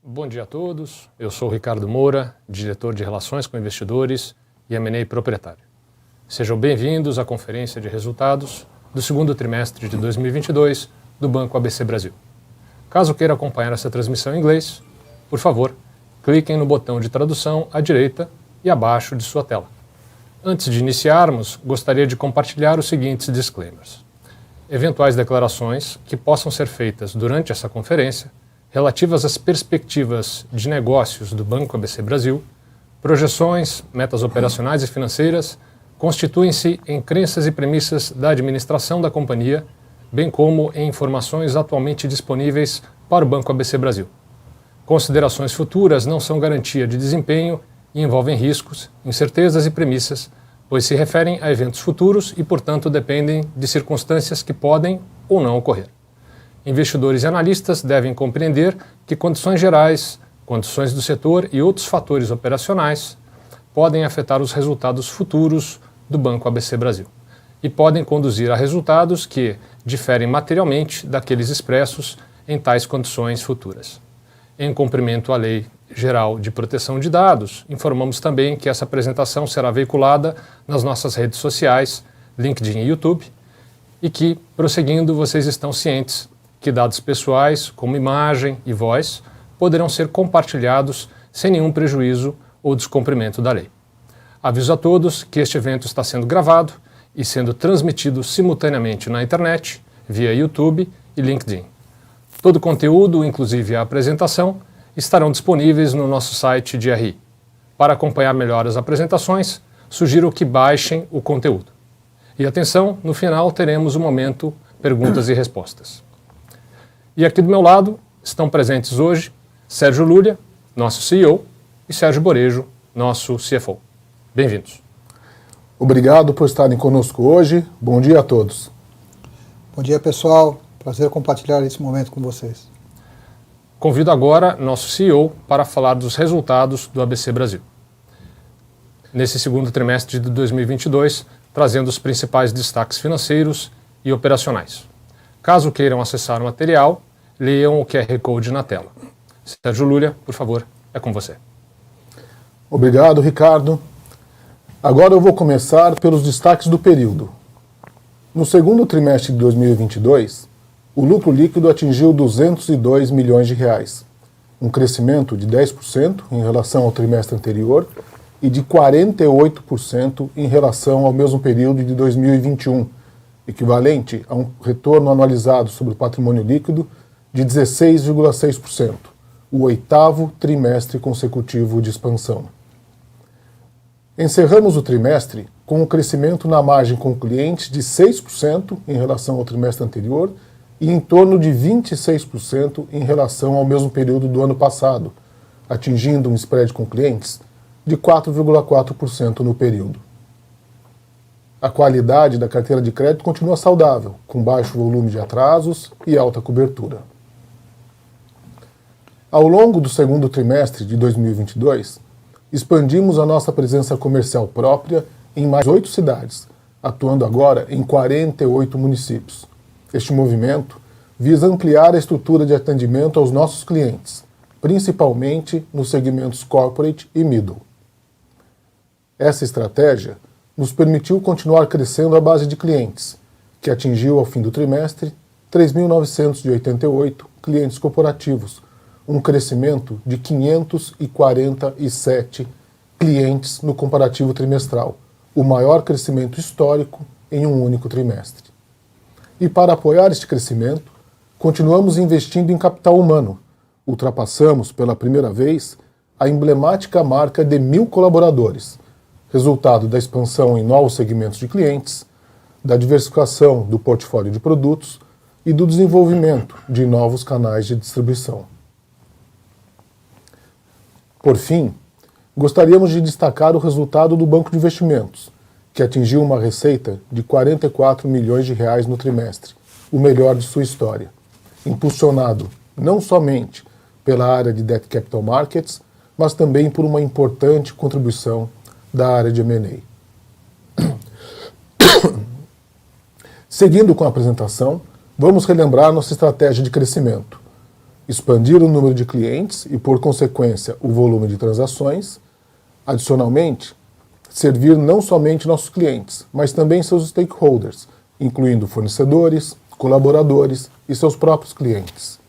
Bom dia a todos, eu sou o Ricardo Moura, diretor de Relações com Investidores e M&A proprietário. Sejam bem-vindos à conferência de resultados do segundo trimestre de 2022 do Banco ABC Brasil. Caso queira acompanhar essa transmissão em inglês, por favor, cliquem no botão de tradução à direita e abaixo de sua tela. Antes de iniciarmos, gostaria de compartilhar os seguintes disclaimers. Eventuais declarações que possam ser feitas durante essa conferência relativas às perspectivas de negócios do Banco ABC Brasil, projeções, metas operacionais e financeiras, constituem-se em crenças e premissas da administração da companhia, bem como em informações atualmente disponíveis para o Banco ABC Brasil. Considerações futuras não são garantia de desempenho e envolvem riscos, incertezas e premissas, pois se referem a eventos futuros e, portanto, dependem de circunstâncias que podem ou não ocorrer. Investidores e analistas devem compreender que condições gerais, condições do setor e outros fatores operacionais podem afetar os resultados futuros do Banco ABC Brasil e podem conduzir a resultados que diferem materialmente daqueles expressos em tais condições futuras. Em cumprimento à Lei Geral de Proteção de Dados, informamos também que essa apresentação será veiculada nas nossas redes sociais, LinkedIn e YouTube, e que, prosseguindo, vocês estão cientes que dados pessoais, como imagem e voz, poderão ser compartilhados sem nenhum prejuízo ou descumprimento da lei. Aviso a todos que este evento está sendo gravado e sendo transmitido simultaneamente na internet, via YouTube e LinkedIn. Todo o conteúdo, inclusive a apresentação, estarão disponíveis no nosso site de RI. Para acompanhar melhor as apresentações, sugiro que baixem o conteúdo. E atenção, no final teremos o momento perguntas e respostas. E aqui do meu lado estão presentes hoje Sérgio Lulia, nosso CEO, e Sérgio Borejo, nosso CFO. Bem-vindos. Obrigado por estarem conosco hoje. Bom dia a todos. Bom dia, pessoal. Prazer compartilhar esse momento com vocês. Convido agora nosso CEO para falar dos resultados do ABC Brasil. Nesse segundo trimestre de 2022, trazendo os principais destaques financeiros e operacionais. Caso queiram acessar o material, leiam o QR Code na tela. Sérgio Lulia, por favor, é com você. Obrigado, Ricardo. Agora eu vou começar pelos destaques do período. No segundo trimestre de 2022, o lucro líquido atingiu 202 milhões de reais, um crescimento de 10% em relação ao trimestre anterior e de 48% em relação ao mesmo período de 2021, equivalente a um retorno anualizado sobre o patrimônio líquido de 16,6%, o oitavo trimestre consecutivo de expansão. Encerramos o trimestre com um crescimento na margem com clientes de 6% em relação ao trimestre anterior e em torno de 26% em relação ao mesmo período do ano passado, atingindo um spread com clientes de 4,4% no período. A qualidade da carteira de crédito continua saudável, com baixo volume de atrasos e alta cobertura. Ao longo do segundo trimestre de 2022, expandimos a nossa presença comercial própria em mais 8 cidades, atuando agora em 48 municípios. Este movimento visa ampliar a estrutura de atendimento aos nossos clientes, principalmente nos segmentos corporate e middle. Essa estratégia nos permitiu continuar crescendo a base de clientes, que atingiu ao fim do trimestre 3.988 clientes corporativos, um crescimento de 547 clientes no comparativo trimestral, o maior crescimento histórico em um único trimestre. E para apoiar este crescimento, continuamos investindo em capital humano. Ultrapassamos pela primeira vez a emblemática marca de 1.000 colaboradores, resultado da expansão em novos segmentos de clientes, da diversificação do portfólio de produtos e do desenvolvimento de novos canais de distribuição. Por fim, gostaríamos de destacar o resultado do Banco de Investimentos, que atingiu uma receita de 44 milhões de reais no trimestre, o melhor de sua história, impulsionado não somente pela área de Debt Capital Markets, mas também por uma importante contribuição da área de M&A. Seguindo com a apresentação, vamos relembrar nossa estratégia de crescimento. Expandir o número de clientes e, por consequência, o volume de transações. Adicionalmente, servir não somente nossos clientes, mas também seus stakeholders, incluindo fornecedores, colaboradores e seus próprios clientes.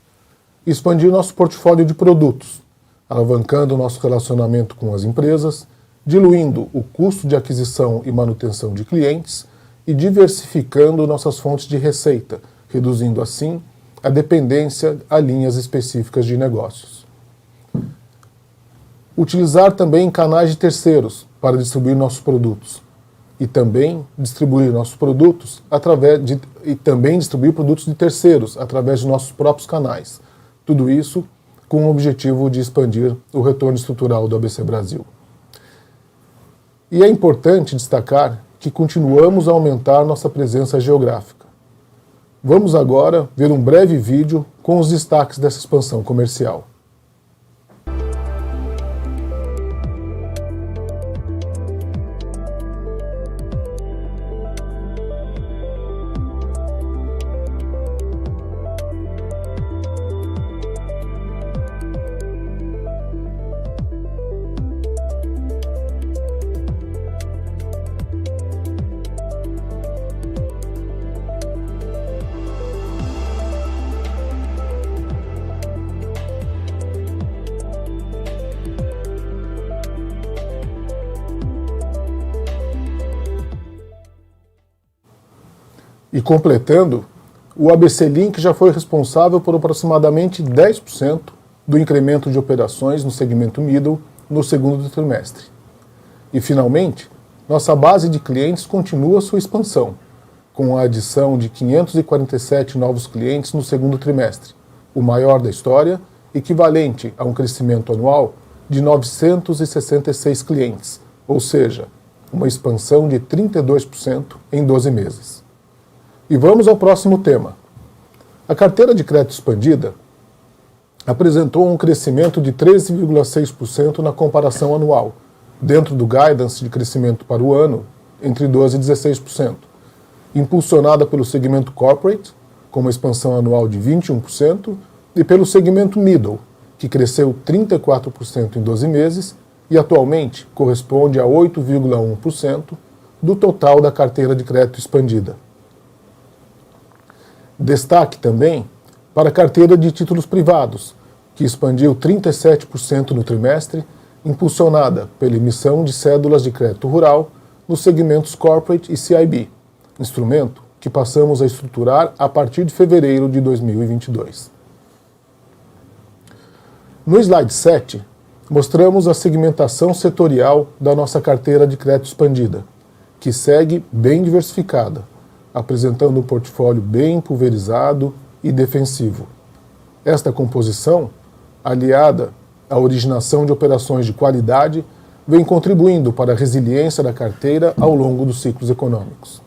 Expandir nosso portfólio de produtos, alavancando nosso relacionamento com as empresas, diluindo o custo de aquisição e manutenção de clientes e diversificando nossas fontes de receita, reduzindo assim a dependência a linhas específicas de negócios. Utilizar também canais de terceiros para distribuir nossos produtos e também distribuir nossos produtos distribuir produtos de terceiros através de nossos próprios canais. Tudo isso com o objetivo de expandir o retorno estrutural do ABC Brasil. E é importante destacar que continuamos a aumentar nossa presença geográfica. Vamos agora ver um breve vídeo com os destaques dessa expansão comercial. E completando, o ABC Link já foi responsável por aproximadamente 10% do incremento de operações no segmento middle no segundo trimestre. E finalmente, nossa base de clientes continua sua expansão, com a adição de 547 novos clientes no segundo trimestre, o maior da história, equivalente a um crescimento anual de 966 clientes, ou seja, uma expansão de 32% em 12 meses. E vamos ao próximo tema. A carteira de crédito expandida apresentou um crescimento de 13,6% na comparação anual, dentro do guidance de crescimento para o ano entre 12% e 16%, impulsionada pelo segmento corporate, com uma expansão anual de 21%, e pelo segmento middle, que cresceu 34% em 12 meses e atualmente corresponde a 8,1% do total da carteira de crédito expandida. Destaque também para a carteira de títulos privados, que expandiu 37% no trimestre, impulsionada pela emissão de cédulas de crédito rural nos segmentos Corporate e CIB, instrumento que passamos a estruturar a partir de fevereiro de 2022. No slide 7, mostramos a segmentação setorial da nossa carteira de crédito expandida, que segue bem diversificada, apresentando um portfólio bem pulverizado e defensivo. Esta composição, aliada à originação de operações de qualidade, vem contribuindo para a resiliência da carteira ao longo dos ciclos econômicos.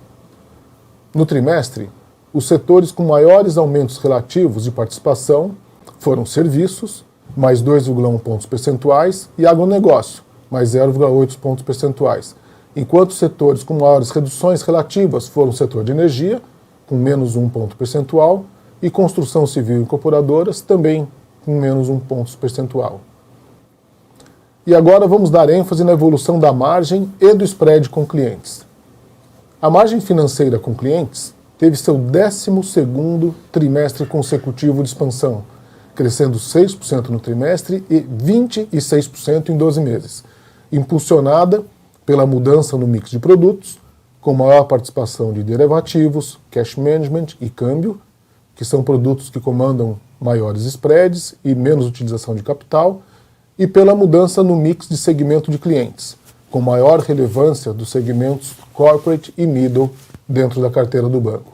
No trimestre, os setores com maiores aumentos relativos de participação foram serviços, mais 2,1 pontos percentuais, e agronegócio, mais 0,8 pontos percentuais, enquanto os setores com maiores reduções relativas foram o setor de energia, com menos 1 ponto percentual, e construção civil e incorporadoras, também com menos 1 ponto percentual. E agora vamos dar ênfase na evolução da margem e do spread com clientes. A margem financeira com clientes teve seu 12º trimestre consecutivo de expansão, crescendo 6% no trimestre e 26% em 12 meses, impulsionada pela mudança no mix de produtos, com maior participação de derivativos, cash management e câmbio, que são produtos que comandam maiores spreads e menos utilização de capital, e pela mudança no mix de segmento de clientes, com maior relevância dos segmentos corporate e middle dentro da carteira do banco.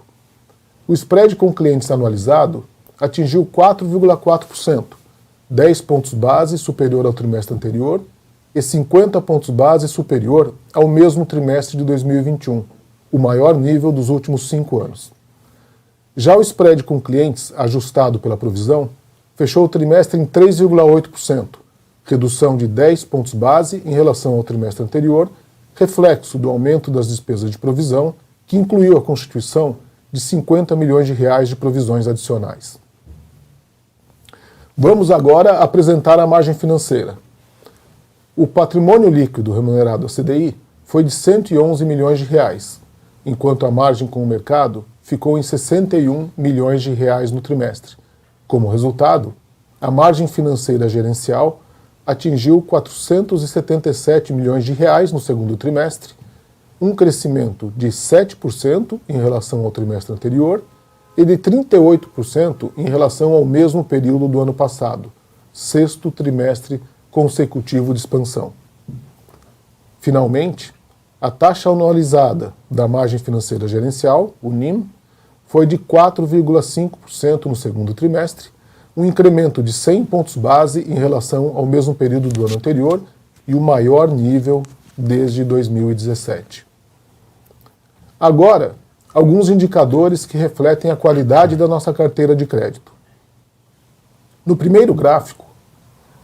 O spread com clientes anualizado atingiu 4,4%, 10 pontos base superior ao trimestre anterior, e 50 pontos base superior ao mesmo trimestre de 2021, o maior nível dos últimos 5 anos. Já o spread com clientes ajustado pela provisão fechou o trimestre em 3,8%, redução de 10 pontos base em relação ao trimestre anterior, reflexo do aumento das despesas de provisão, que incluiu a constituição de 50 milhões de reais de provisões adicionais. Vamos agora apresentar a margem financeira. O patrimônio líquido remunerado a CDI foi de 111 milhões de reais, enquanto a margem com o mercado ficou em 61 milhões de reais no trimestre. Como resultado, a margem financeira gerencial atingiu 477 milhões de reais no segundo trimestre, um crescimento de 7% em relação ao trimestre anterior e de 38% em relação ao mesmo período do ano passado, sexto trimestre consecutivo de expansão. Finalmente, a taxa anualizada da margem financeira gerencial, o NIM, foi de 4,5% no segundo trimestre, um incremento de 100 pontos base em relação ao mesmo período do ano anterior e o maior nível desde 2017. Agora, alguns indicadores que refletem a qualidade da nossa carteira de crédito. No primeiro gráfico,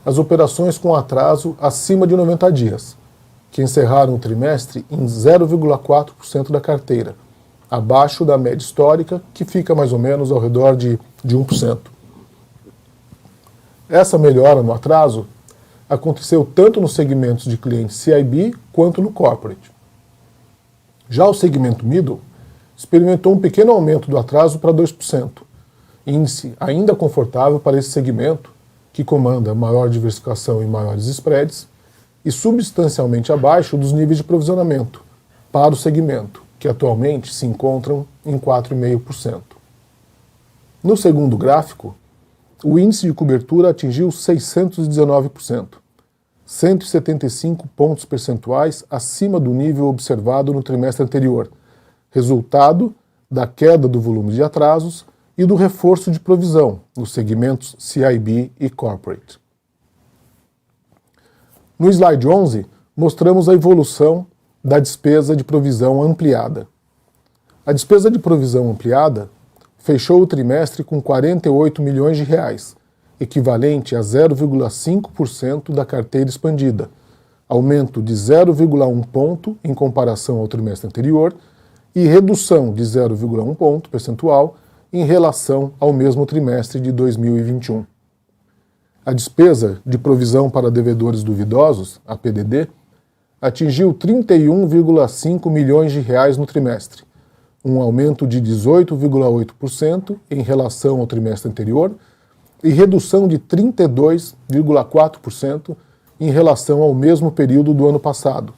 as operações com atraso acima de 90 dias, que encerraram o trimestre em 0,4% da carteira, abaixo da média histórica, que fica mais ou menos ao redor de 1%. Essa melhora no atraso aconteceu tanto nos segmentos de clientes CIB quanto no corporate. Já o segmento middle experimentou um pequeno aumento do atraso para 2%, índice ainda confortável para esse segmento, que comanda maior diversificação e maiores spreads, e substancialmente abaixo dos níveis de provisionamento para o segmento, que atualmente se encontram em 4,5%. No segundo gráfico, o índice de cobertura atingiu 619%, 175 pontos percentuais acima do nível observado no trimestre anterior, resultado da queda do volume de atrasos e do reforço de provisão nos segmentos CIB e Corporate. No slide 11, mostramos a evolução da despesa de provisão ampliada. A despesa de provisão ampliada fechou o trimestre com 48 milhões de reais, equivalente a 0,5% da carteira expandida, aumento de 0,1 ponto em comparação ao trimestre anterior e redução de 0,1 ponto percentual em relação ao mesmo trimestre de 2021. A despesa de provisão para devedores duvidosos, a PDD, atingiu 31,5 milhões de reais no trimestre, um aumento de 18,8% em relação ao trimestre anterior e redução de 32,4% em relação ao mesmo período do ano passado,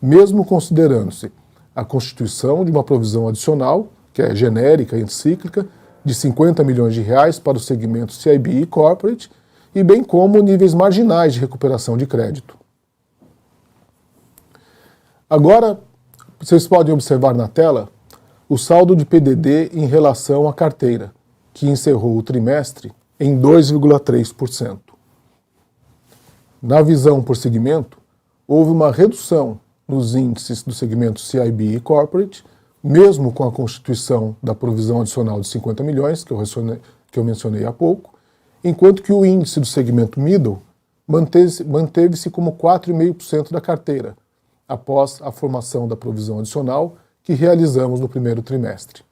mesmo considerando-se a constituição de uma provisão adicional, que é genérica e cíclica, de 50 milhões de reais para os segmentos CIB e Corporate, e bem como níveis marginais de recuperação de crédito. Agora, vocês podem observar na tela o saldo de PDD em relação à carteira, que encerrou o trimestre em 2,3%. Na visão por segmento, houve uma redução nos índices do segmento CIB e Corporate, mesmo com a constituição da provisão adicional de 50 milhões, que eu mencionei há pouco, enquanto que o índice do segmento Middle manteve-se como 4,5% da carteira, após a formação da provisão adicional que realizamos no primeiro trimestre.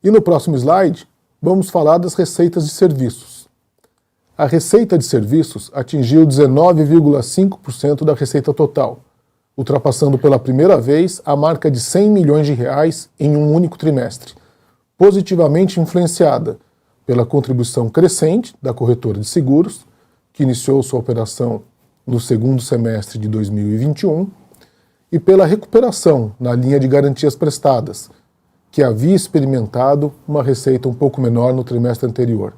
E no próximo slide, vamos falar das receitas de serviços. A receita de serviços atingiu 19,5% da receita total, ultrapassando pela primeira vez a marca de 100 milhões de reais em um único trimestre, positivamente influenciada pela contribuição crescente da corretora de seguros, que iniciou sua operação no segundo semestre de 2021, e pela recuperação na linha de garantias prestadas, que havia experimentado uma receita um pouco menor no trimestre anterior.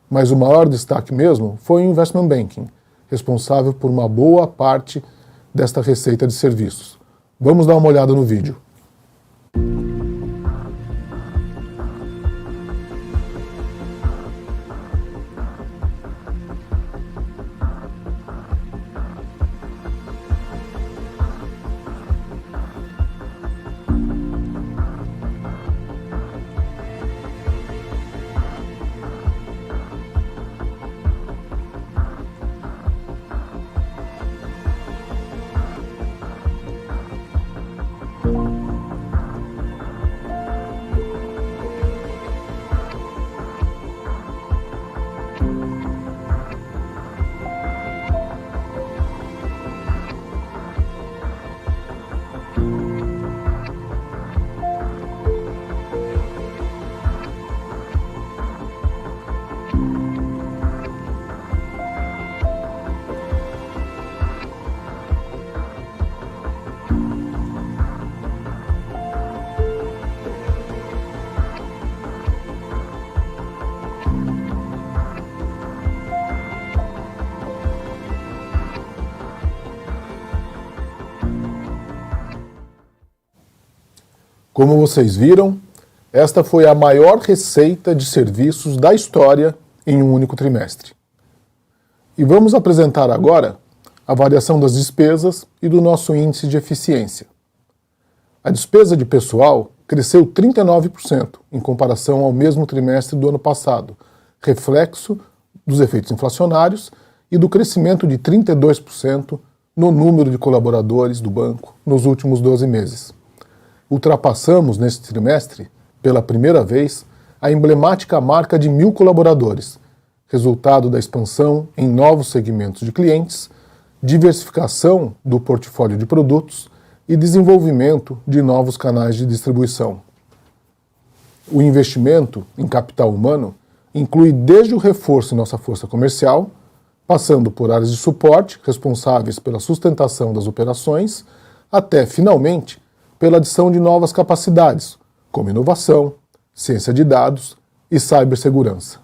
Mas o maior destaque mesmo foi o Investment Banking, responsável por uma boa parte desta receita de serviços. Vamos dar uma olhada no vídeo. Como vocês viram, esta foi a maior receita de serviços da história em um único trimestre. E vamos apresentar agora a variação das despesas e do nosso índice de eficiência. A despesa de pessoal cresceu 39% em comparação ao mesmo trimestre do ano passado, reflexo dos efeitos inflacionários e do crescimento de 32% no número de colaboradores do banco nos últimos 12 meses. Ultrapassamos neste trimestre, pela primeira vez, a emblemática marca de 1.000 colaboradores, resultado da expansão em novos segmentos de clientes, diversificação do portfólio de produtos e desenvolvimento de novos canais de distribuição. O investimento em capital humano inclui desde o reforço em nossa força comercial, passando por áreas de suporte responsáveis pela sustentação das operações, até, finalmente, pela adição de novas capacidades, como inovação, ciência de dados e cibersegurança.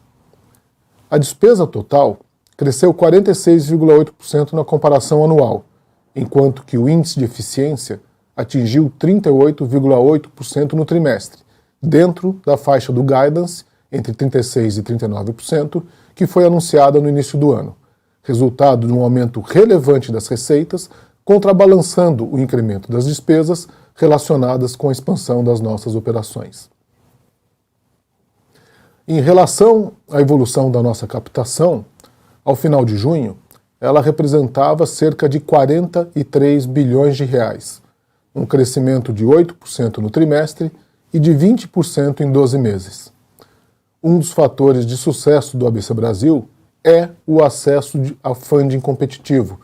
A despesa total cresceu 46,8% na comparação anual, enquanto que o índice de eficiência atingiu 38,8% no trimestre, dentro da faixa do guidance, entre 36% e 39%, que foi anunciada no início do ano, resultado de um aumento relevante das receitas, contrabalançando o incremento das despesas relacionadas com a expansão das nossas operações. Em relação à evolução da nossa captação, ao final de junho, ela representava cerca de 43 bilhões de reais, um crescimento de 8% no trimestre e de 20% em 12 meses. Um dos fatores de sucesso do ABC Brasil é o acesso a funding competitivo,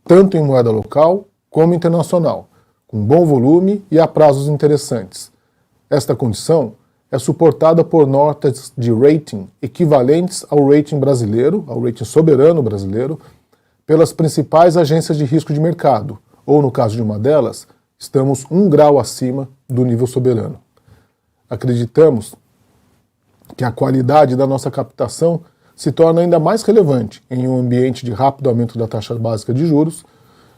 tanto em moeda local como internacional, com bom volume e a prazos interessantes. Esta condição é suportada por notas de rating equivalentes ao rating brasileiro, ao rating soberano brasileiro, pelas principais agências de risco de mercado, ou no caso de uma delas, estamos 1 grau acima do nível soberano. Acreditamos que a qualidade da nossa captação se torna ainda mais relevante em um ambiente de rápido aumento da taxa básica de juros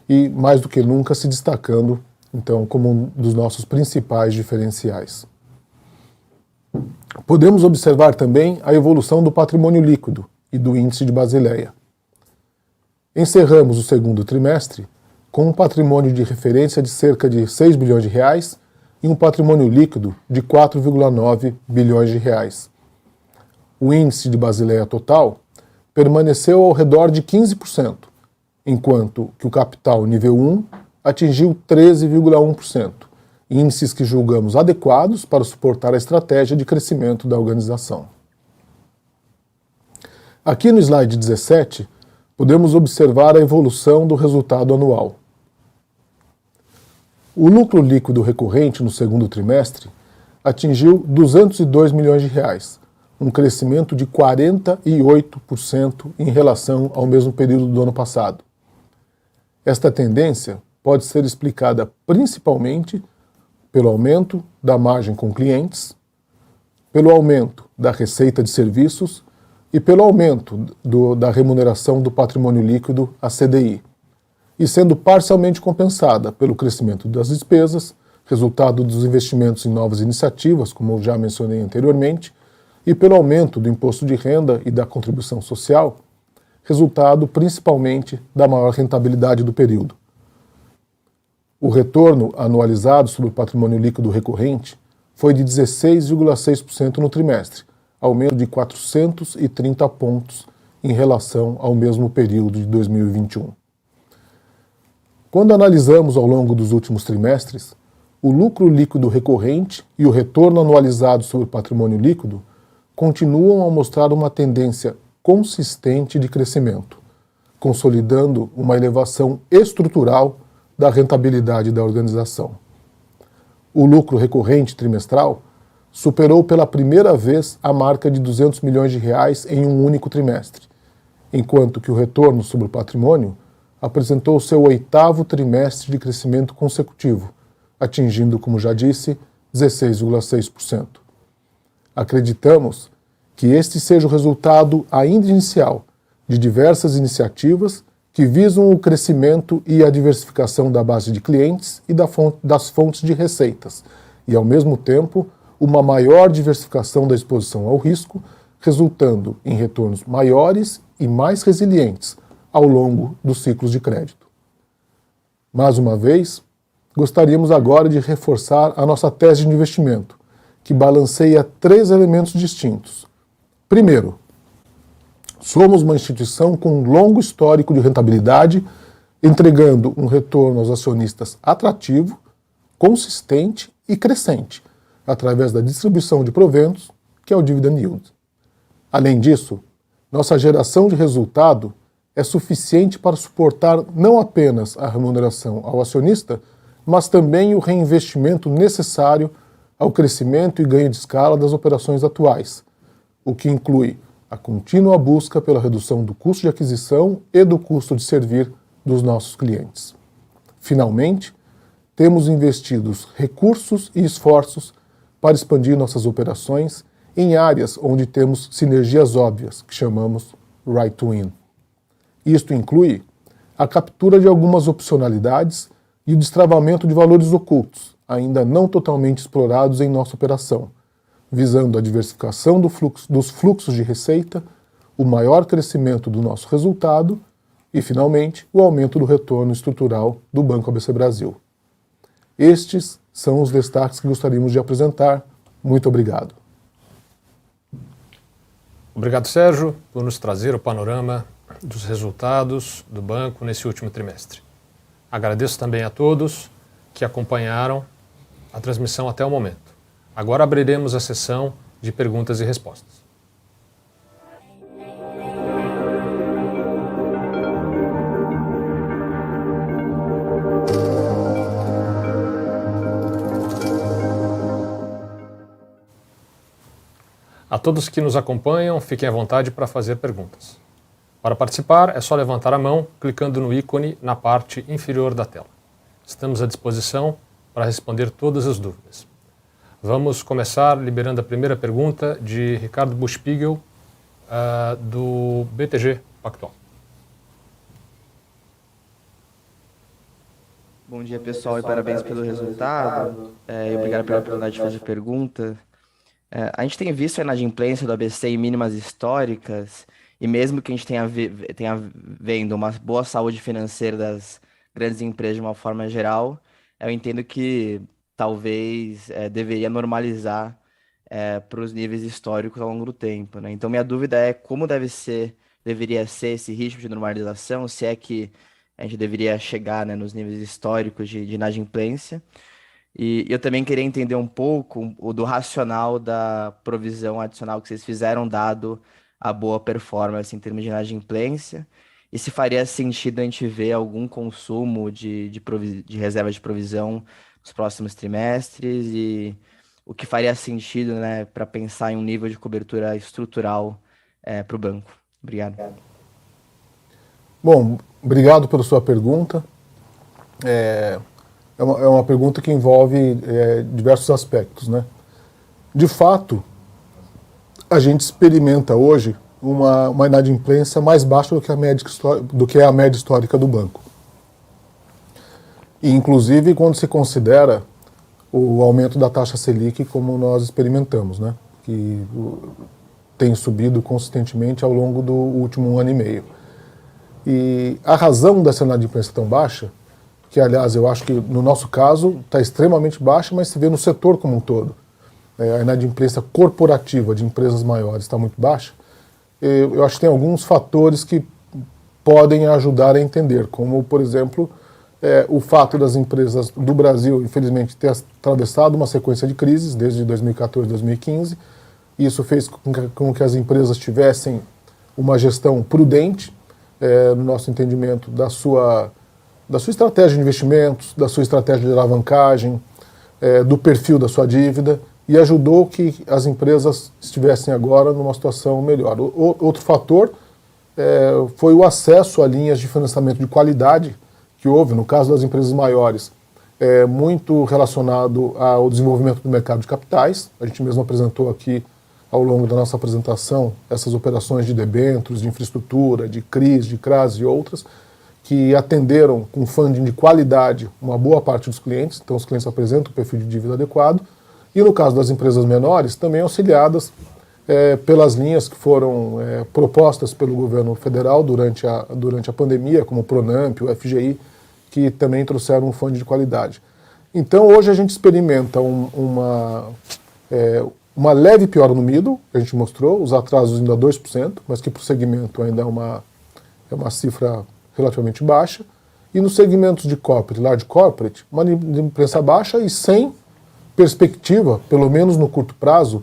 e, mais do que nunca, se destacando, então, como um dos nossos principais diferenciais. Podemos observar também a evolução do patrimônio líquido e do índice de Basileia. Encerramos o segundo trimestre com um patrimônio de referência de cerca de 6 bilhões de reais e um patrimônio líquido de 4,9 bilhões de reais. O índice de Basileia total permaneceu ao redor de 15%, enquanto que o capital nível 1 atingiu 13,1%, índices que julgamos adequados para suportar a estratégia de crescimento da organização. Aqui no slide 17, podemos observar a evolução do resultado anual. O lucro líquido recorrente no segundo trimestre atingiu 202 milhões de reais, um crescimento de 48% em relação ao mesmo período do ano passado. Esta tendência pode ser explicada principalmente pelo aumento da margem com clientes, pelo aumento da receita de serviços e pelo aumento da remuneração do patrimônio líquido, a CDI, e sendo parcialmente compensada pelo crescimento das despesas, resultado dos investimentos em novas iniciativas, como eu já mencionei anteriormente, e pelo aumento do imposto de renda e da contribuição social, resultado principalmente da maior rentabilidade do período. O retorno anualizado sobre o patrimônio líquido recorrente foi de 16,6% no trimestre, aumento de 430 pontos em relação ao mesmo período de 2021. Quando analisamos ao longo dos últimos trimestres, o lucro líquido recorrente e o retorno anualizado sobre o patrimônio líquido continuam a mostrar uma tendência consistente de crescimento, consolidando uma elevação estrutural da rentabilidade da organização. O lucro recorrente trimestral superou pela primeira vez a marca de 200 milhões de reais em um único trimestre, enquanto que o retorno sobre o patrimônio apresentou seu 8º trimestre de crescimento consecutivo, atingindo, como já disse, 16,6%. Acreditamos que este seja o resultado ainda inicial de diversas iniciativas que visam o crescimento e a diversificação da base de clientes e das fontes de receitas, e, ao mesmo tempo, uma maior diversificação da exposição ao risco, resultando em retornos maiores e mais resilientes ao longo dos ciclos de crédito. Mais uma vez, gostaríamos agora de reforçar a nossa tese de investimento, que balanceia 3 elementos distintos. Primeiro, somos uma instituição com um longo histórico de rentabilidade, entregando um retorno aos acionistas atrativo, consistente e crescente, através da distribuição de proventos, que é o dividend yield. Além disso, nossa geração de resultado é suficiente para suportar não apenas a remuneração ao acionista, mas também o reinvestimento necessário ao crescimento e ganho de escala das operações atuais, o que inclui a contínua busca pela redução do custo de aquisição e do custo de servir dos nossos clientes. Finalmente, temos investido recursos e esforços para expandir nossas operações em áreas onde temos sinergias óbvias, que chamamos Right to Win. Isto inclui a captura de algumas opcionalidades e o destravamento de valores ocultos, ainda não totalmente explorados em nossa operação, visando a diversificação dos fluxos de receita, o maior crescimento do nosso resultado e, finalmente, o aumento do retorno estrutural do Banco ABC Brasil. Estes são os destaques que gostaríamos de apresentar. Muito obrigado. Obrigado, Sérgio, por nos trazer o panorama dos resultados do banco nesse último trimestre. Agradeço também a todos que acompanharam a transmissão até o momento. Agora abriremos a sessão de perguntas e respostas. A todos que nos acompanham, fiquem à vontade para fazer perguntas. Para participar, é só levantar a mão clicando no ícone na parte inferior da tela. Estamos à disposição para responder todas as dúvidas. Vamos começar liberando a primeira pergunta de Ricardo Buchpiguel, do BTG Pactual. Bom dia, pessoal, e parabéns pelo resultado. E obrigado pela oportunidade de fazer pergunta. A gente tem visto a inadimplência do ABC em mínimas históricas, e mesmo que a gente tenha vendo uma boa saúde financeira das grandes empresas de uma forma geral, eu entendo que talvez deveria normalizar para os níveis históricos ao longo do tempo, né? Então, minha dúvida é como deveria ser esse ritmo de normalização, se é que a gente deveria chegar, né, nos níveis históricos de inadimplência. E eu também queria entender um pouco do racional da provisão adicional que vocês fizeram, dado a boa performance em termos de inadimplência, e se faria sentido a gente ver algum consumo de reserva de provisão nos próximos trimestres, e o que faria sentido, né, para pensar em um nível de cobertura estrutural para o banco. Obrigado. Bom, obrigado pela sua pergunta. É uma pergunta que envolve diversos aspectos, né? De fato, a gente experimenta hoje uma inadimplência mais baixa do que a média histórica do banco. E, inclusive, quando se considera o aumento da taxa Selic, como nós experimentamos, né? Que tem subido consistentemente ao longo do último 1 ano e meio. E a razão dessa inadimplência tão baixa, que, aliás, eu acho que no nosso caso está extremamente baixa, mas se vê no setor como um todo. A inadimplência corporativa de empresas maiores está muito baixa. Eu acho que tem alguns fatores que podem ajudar a entender, como, por exemplo, o fato das empresas do Brasil, infelizmente, ter atravessado uma sequência de crises desde 2014 2015. Isso fez com que as empresas tivessem uma gestão prudente, no nosso entendimento, da sua estratégia de investimentos, da sua estratégia de alavancagem, do perfil da sua dívida, e ajudou que as empresas estivessem agora numa situação melhor. Outro fator foi o acesso a linhas de financiamento de qualidade que houve, no caso das empresas maiores, muito relacionado ao desenvolvimento do mercado de capitais. A gente mesmo apresentou aqui, ao longo da nossa apresentação, essas operações de debêntures, de infraestrutura, de CRIs, de CRAS e outras, que atenderam com funding de qualidade uma boa parte dos clientes. Então, os clientes apresentam um perfil de dívida adequado. E no caso das empresas menores, também auxiliadas pelas linhas que foram propostas pelo governo federal durante a pandemia, como o Pronamp, o FGI, que também trouxeram um fundo de qualidade. Então, hoje a gente experimenta uma leve piora no middle, que a gente mostrou, os atrasos ainda 2%, mas que para o segmento ainda é uma cifra relativamente baixa. E nos segmentos de corporate, large corporate, uma inadimplência baixa e sem perspectiva, pelo menos no curto prazo,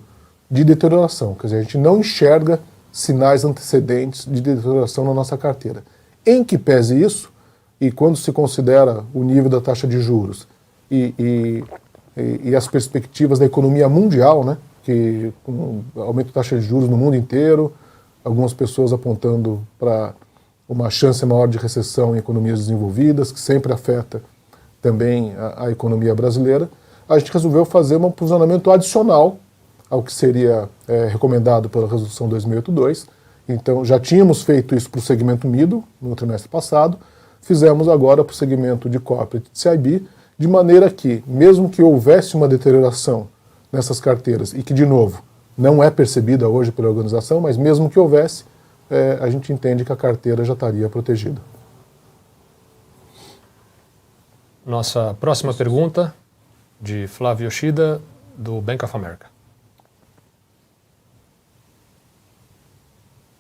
de deterioração. Quer dizer, a gente não enxerga sinais antecedentes de deterioração na nossa carteira. Em que pese isso, e quando se considera o nível da taxa de juros e as perspectivas da economia mundial, né, que com aumento da taxa de juros no mundo inteiro, algumas pessoas apontando para uma chance maior de recessão em economias desenvolvidas, que sempre afeta também a economia brasileira, a gente resolveu fazer um posicionamento adicional ao que seria recomendado pela Resolução 2082. Então, já tínhamos feito isso para o segmento middle no trimestre passado, fizemos agora para o segmento de corporate de CIB, de maneira que, mesmo que houvesse uma deterioração nessas carteiras, e que, de novo, não é percebida hoje pela organização, mas mesmo que houvesse, a gente entende que a carteira já estaria protegida. Nossa próxima pergunta, de Flávio Yoshida, do Bank of America.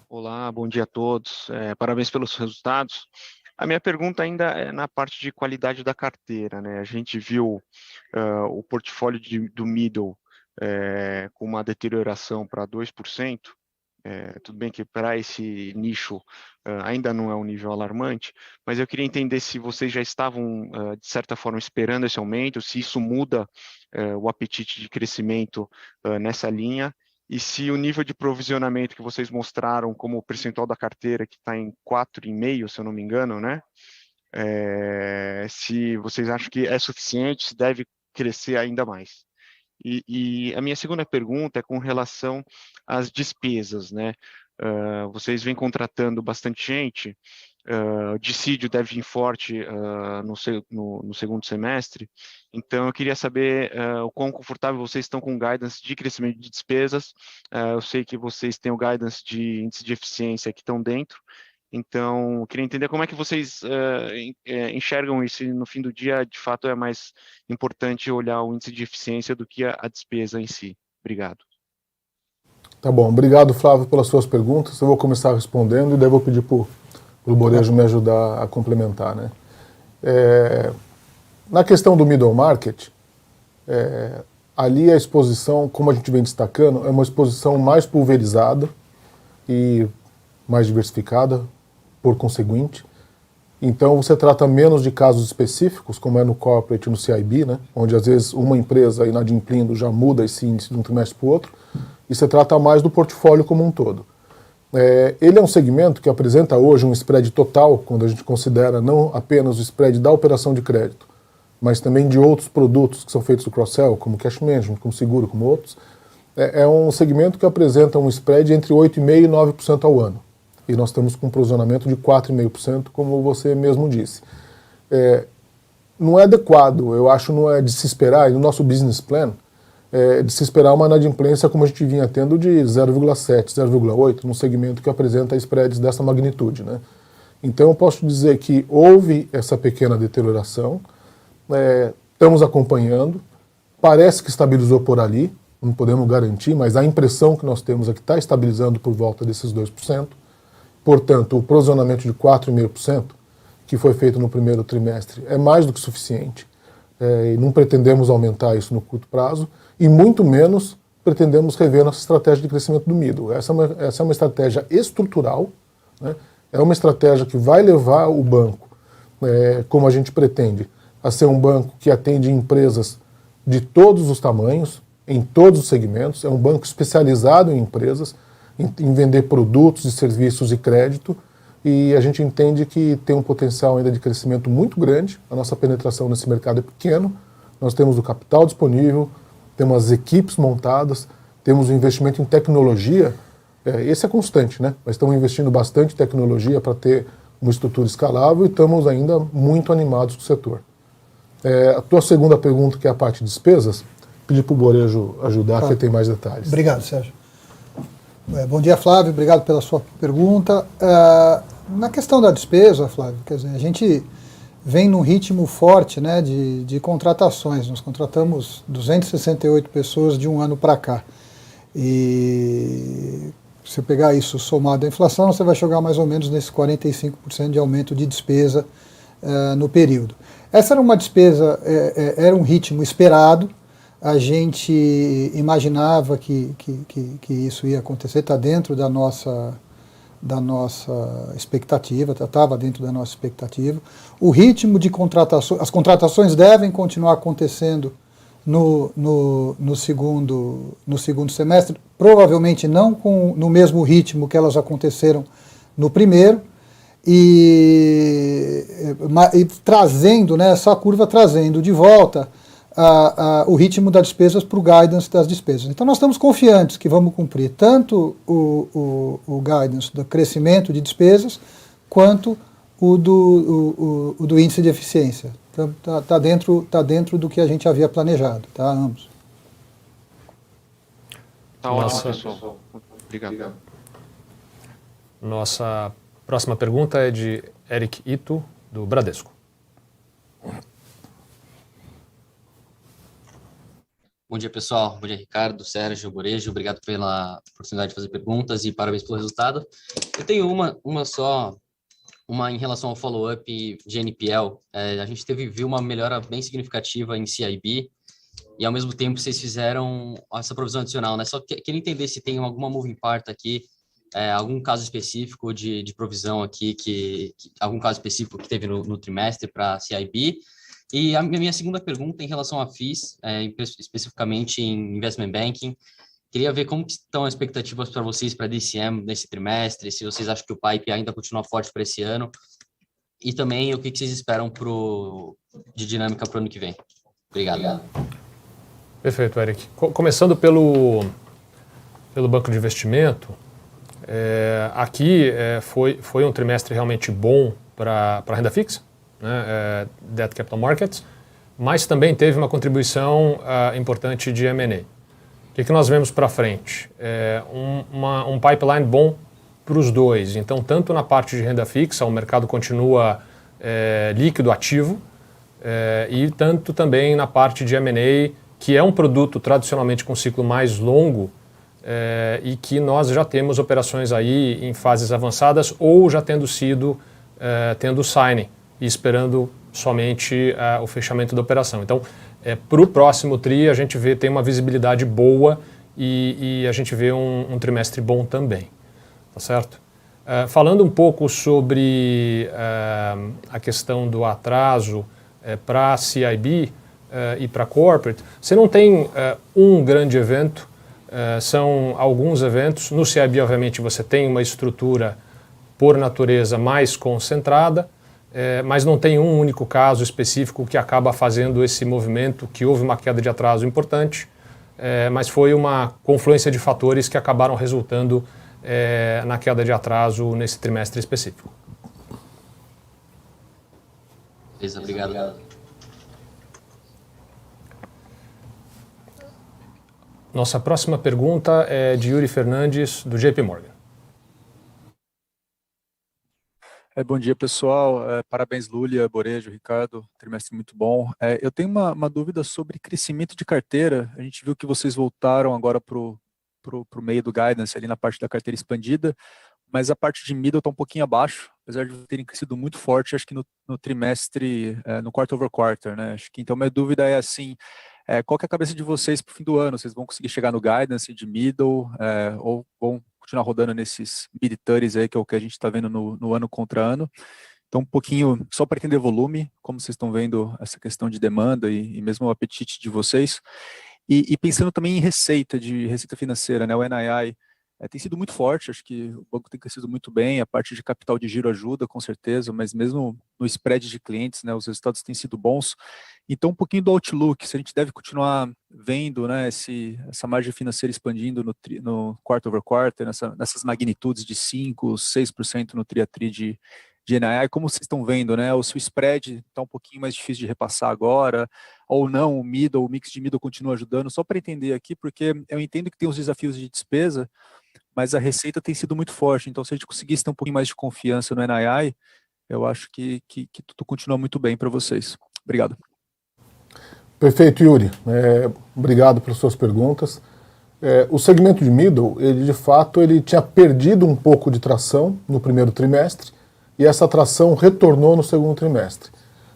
Olá, bom dia a todos. Parabéns pelos resultados. A minha pergunta ainda é na parte de qualidade da carteira, né? A gente viu o portfólio do middle com uma deterioração para 2%. Tudo bem que para esse nicho ainda não é um nível alarmante, mas eu queria entender se vocês já estavam, de certa forma, esperando esse aumento, se isso muda o apetite de crescimento nessa linha, e se o nível de provisionamento que vocês mostraram como percentual da carteira, que está em 4,5%, se eu não me engano, né? Se vocês acham que é suficiente, se deve crescer ainda mais. E a minha segunda pergunta é com relação às despesas, né? Vocês vêm contratando bastante gente, o dissídio deve vir forte no segundo semestre, então eu queria saber o quão confortável vocês estão com o guidance de crescimento de despesas. Eu sei que vocês têm o guidance de índice de eficiência que estão dentro, então eu queria entender como é que vocês enxergam isso, e no fim do dia, de fato, é mais importante olhar o índice de eficiência do que a despesa em si. Obrigado. Tá bom, obrigado, Flávio, pelas suas perguntas. Eu vou começar respondendo e daí vou pedir para o Borejo me ajudar a complementar, né? Na questão do middle market, ali a exposição, como a gente vem destacando, é uma exposição mais pulverizada e mais diversificada, por conseguinte. Então você trata menos de casos específicos, como é no corporate e no CIB, né? Onde às vezes uma empresa inadimplindo já muda esse índice de um trimestre para o outro, e você trata mais do portfólio como um todo. Ele é um segmento que apresenta hoje um spread total, quando a gente considera não apenas o spread da operação de crédito, mas também de outros produtos que são feitos do cross-sell, como cash management, como seguro, como outros. É um segmento que apresenta um spread entre 8,5% e 9% ao ano. E nós estamos com um provisionamento de 4,5%, como você mesmo disse. Não é adequado, eu acho, não é de se esperar, e no nosso business plan, de se esperar uma inadimplência como a gente vinha tendo de 0,7, 0,8, num segmento que apresenta spreads dessa magnitude, né? Então eu posso dizer que houve essa pequena deterioração, estamos acompanhando, parece que estabilizou por ali, não podemos garantir, mas a impressão que nós temos é que está estabilizando por volta desses 2%. Portanto, o provisionamento de 4,5%, que foi feito no primeiro trimestre, é mais do que suficiente. E não pretendemos aumentar isso no curto prazo, e muito menos pretendemos rever nossa estratégia de crescimento do middle. Essa é uma estratégia estrutural, né? É uma estratégia que vai levar o banco, como a gente pretende, a ser um banco que atende empresas de todos os tamanhos, em todos os segmentos. É um banco especializado em empresas, em vender produtos e serviços e crédito, e a gente entende que tem um potencial ainda de crescimento muito grande. A nossa penetração nesse mercado é pequeno, nós temos o capital disponível, temos as equipes montadas, temos o investimento em tecnologia, esse é constante, né? Mas estamos investindo bastante em tecnologia para ter uma estrutura escalável e estamos ainda muito animados com o setor. A tua segunda pergunta, que é a parte de despesas, pedir para o Borejo ajudar, Tá. que ele tem mais detalhes. Obrigado, Sérgio. Bom dia, Flávio. Obrigado pela sua pergunta. Na questão da despesa, Flávio, quer dizer, a gente vem num ritmo forte, né, de contratações. Nós contratamos 268 pessoas de um ano para cá. E se você pegar isso somado à inflação, você vai chegar mais ou menos nesse 45% de aumento de despesa no período. Essa era uma despesa, era um ritmo esperado. A gente imaginava que isso ia acontecer, está dentro da nossa expectativa, estava dentro da nossa expectativa. O ritmo de contratações, as contratações devem continuar acontecendo no segundo semestre, provavelmente não no mesmo ritmo que elas aconteceram no primeiro, e trazendo, né, essa curva trazendo de volta o ritmo das despesas para o guidance das despesas. Então nós estamos confiantes que vamos cumprir tanto o guidance do crescimento de despesas, quanto o do índice de eficiência. Então, tá dentro do que a gente havia planejado, tá? Ambos. Tá ótimo, pessoal. Obrigado. Nossa próxima pergunta é de Eric Ito, do Bradesco. Bom dia, pessoal. Bom dia, Ricardo, Sérgio, Borejo. Obrigado pela oportunidade de fazer perguntas e parabéns pelo resultado. Eu tenho uma só, uma em relação ao follow-up de NPL. A gente viu uma melhora bem significativa em CIB e, ao mesmo tempo, vocês fizeram essa provisão adicional, né? Só queria entender se tem alguma moving part aqui, algum caso específico de provisão aqui, algum caso específico que teve no trimestre para CIB. E a minha segunda pergunta em relação a FIIs, especificamente em Investment Banking, queria ver como que estão as expectativas para vocês para DCM nesse trimestre, se vocês acham que o pipe ainda continua forte para esse ano, e também o que vocês esperam de dinâmica para o ano que vem. Obrigado. Perfeito, Eric. Começando pelo banco de investimento, aqui foi um trimestre realmente bom para a renda fixa, né, Debt Capital Markets, mas também teve uma contribuição importante de M&A. O que nós vemos para frente? Um pipeline bom para os dois. Então, tanto na parte de renda fixa, o mercado continua líquido, ativo, e tanto também na parte de M&A, que é um produto tradicionalmente com ciclo mais longo, e que nós já temos operações aí em fases avançadas ou já tendo signing e esperando somente o fechamento da operação. Então, para o próximo TRI, a gente tem uma visibilidade boa e a gente vê um trimestre bom também. Tá certo? Falando um pouco sobre a questão do atraso para CIB e para corporate, você não tem um grande evento, são alguns eventos. No CIB, obviamente, você tem uma estrutura, por natureza, mais concentrada, mas não tem um único caso específico que acaba fazendo esse movimento, que houve uma queda de atraso importante, mas foi uma confluência de fatores que acabaram resultando na queda de atraso nesse trimestre específico. Beleza, obrigado. Nossa próxima pergunta é de Yuri Fernandes, do JP Morgan. Bom dia, pessoal. Parabéns, Lúlia, Borejo, Ricardo. Trimestre muito bom. Eu tenho uma dúvida sobre crescimento de carteira. A gente viu que vocês voltaram agora para o meio do guidance, ali na parte da carteira expandida, mas a parte de middle está um pouquinho abaixo, apesar de terem crescido muito forte, acho que no trimestre, no quarter over quarter, né? Acho que, então, minha dúvida é assim, qual que é a cabeça de vocês para o fim do ano? Vocês vão conseguir chegar no guidance de middle, ou vão continuar rodando nesses mid-30s aí, que é o que a gente está vendo no ano contra ano? Então, um pouquinho, só para entender volume, como vocês estão vendo essa questão de demanda e mesmo o apetite de vocês. E pensando também em receita financeira, né? O NII tem sido muito forte, acho que o banco tem crescido muito bem, a parte de capital de giro ajuda, com certeza, mas mesmo no spread de clientes, né, os resultados têm sido bons. Então, um pouquinho do outlook, se a gente deve continuar vendo, né, essa margem financeira expandindo no quarter over quarter, nessas magnitudes de 5%, 6% no tri a tri de NII, como vocês estão vendo, né? O seu spread está um pouquinho mais difícil de repassar agora, ou não, o mix de middle continua ajudando, só para entender aqui, porque eu entendo que tem os desafios de despesa, mas a receita tem sido muito forte, então se a gente conseguisse ter um pouquinho mais de confiança no NII, eu acho que tudo continua muito bem para vocês. Obrigado. Perfeito, Yuri. Obrigado pelas suas perguntas. O segmento de middle, ele de fato, ele tinha perdido um pouco de tração no primeiro trimestre e essa tração retornou no segundo trimestre.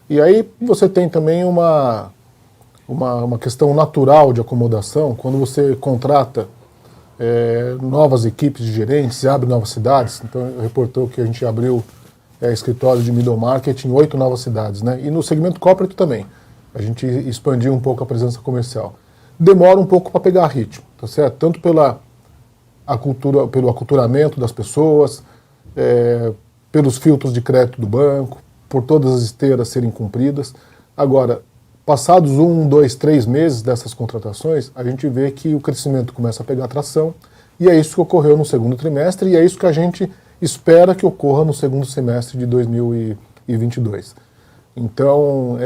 E aí você tem também uma questão natural de acomodação, quando você contrata novas equipes de gerentes e abre novas cidades. Então, reportou que a gente abriu escritório de middle market em 8 novas cidades, né? E no segmento corporate também. A gente expandiu um pouco a presença comercial. Demora um pouco para pegar ritmo, tá certo? Tanto pelo aculturamento das pessoas, pelos filtros de crédito do banco, por todas as esteiras serem cumpridas. Agora, passados 1, 2, 3 meses dessas contratações, a gente vê que o crescimento começa a pegar tração, e é isso que ocorreu no segundo trimestre, e é isso que a gente espera que ocorra no segundo semestre de 2022. Então,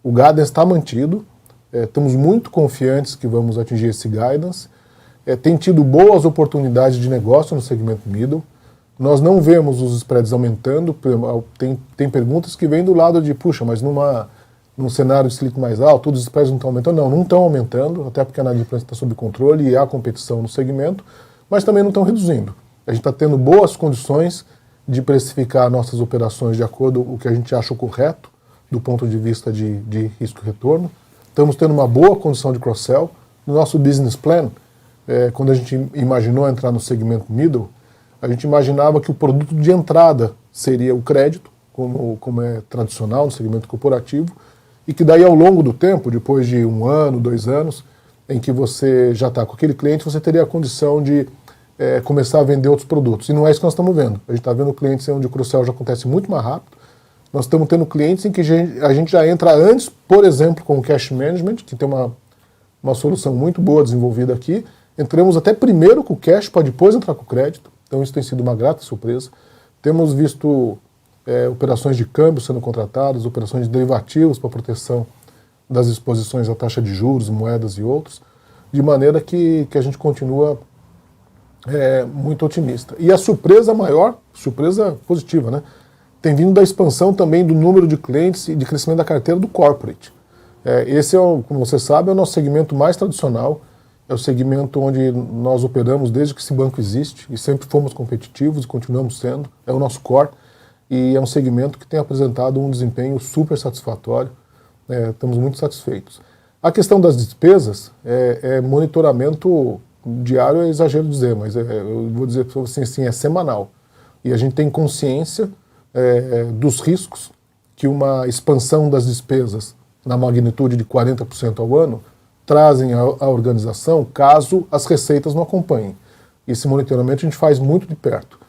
o guidance está mantido, estamos muito confiantes que vamos atingir esse guidance, tem tido boas oportunidades de negócio no segmento middle, nós não vemos os spreads aumentando, tem perguntas que vêm do lado de, puxa, mas num cenário de Selic mais alto, todos os spreads não estão aumentando. Não estão aumentando, até porque a inadimplência está sob controle e há competição no segmento, mas também não estão reduzindo. A gente está tendo boas condições de precificar nossas operações de acordo com o que a gente acha correto, do ponto de vista de risco e retorno. Estamos tendo uma boa condição de cross-sell. No nosso business plan, quando a gente imaginou entrar no segmento middle, a gente imaginava que o produto de entrada seria o crédito, como é tradicional no segmento corporativo, e que daí ao longo do tempo, depois de 1 ano, 2 anos, em que você já está com aquele cliente, você teria a condição de começar a vender outros produtos. E não é isso que nós estamos vendo. A gente está vendo clientes onde o cross-sell já acontece muito mais rápido. Nós estamos tendo clientes em que a gente já entra antes, por exemplo, com o cash management, que tem uma solução muito boa desenvolvida aqui. Entramos até primeiro com o cash, para depois entrar com o crédito. Então isso tem sido uma grata surpresa. Temos visto operações de câmbio sendo contratadas, operações de derivativos para proteção das exposições à taxa de juros, moedas e outros, de maneira que a gente continua muito otimista. E a surpresa maior, surpresa positiva, né, tem vindo da expansão também do número de clientes e de crescimento da carteira do corporate. Esse como você sabe, é o nosso segmento mais tradicional, é o segmento onde nós operamos desde que esse banco existe e sempre fomos competitivos e continuamos sendo, é o nosso core, e é um segmento que tem apresentado um desempenho super satisfatório, estamos muito satisfeitos. A questão das despesas monitoramento diário, é exagero dizer, mas eu vou dizer para você assim, é semanal. E a gente tem consciência dos riscos que uma expansão das despesas na magnitude de 40% ao ano trazem à organização caso as receitas não acompanhem. Esse monitoramento a gente faz muito de perto.